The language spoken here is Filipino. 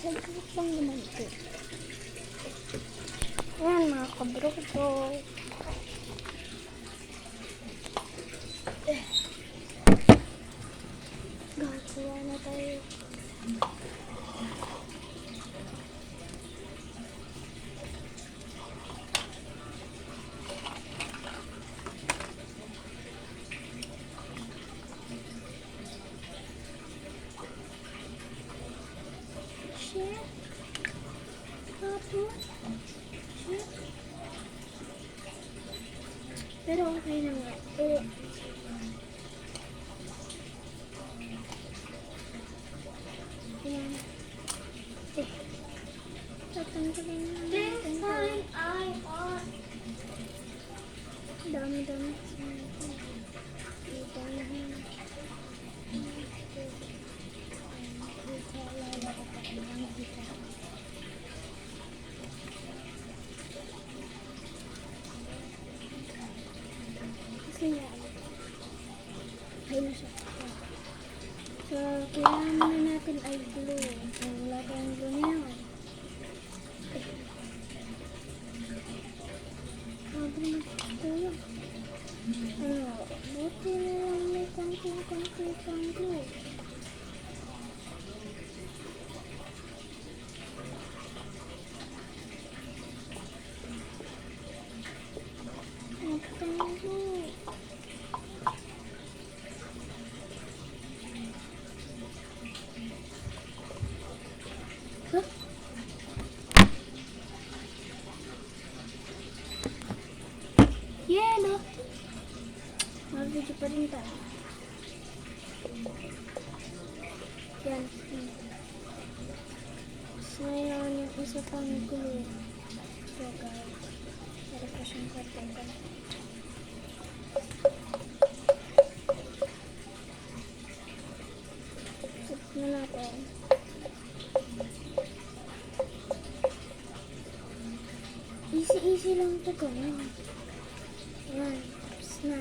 Saglit lang naman ito. Ayan mga kabroso. Gagawa na tayo. Shit. Tapos. Shit. Pero okay na nga. Ayan. Tatanggalin na natin. This time I on. Dami-dami. Kasi nga, ayun na siya. So, kailangan muna natin ay glue. Kung wala tayong glue na yun. Sabi na ito yun. Buti na lang may konting pang glue. Yellow. Mag-video pa rin tayo. Yan. So, ngayon yung isa pang glue. So, guys. Para pa siyang karton. Set na natin. Easy lang ito gawin. Yan. Tapos na.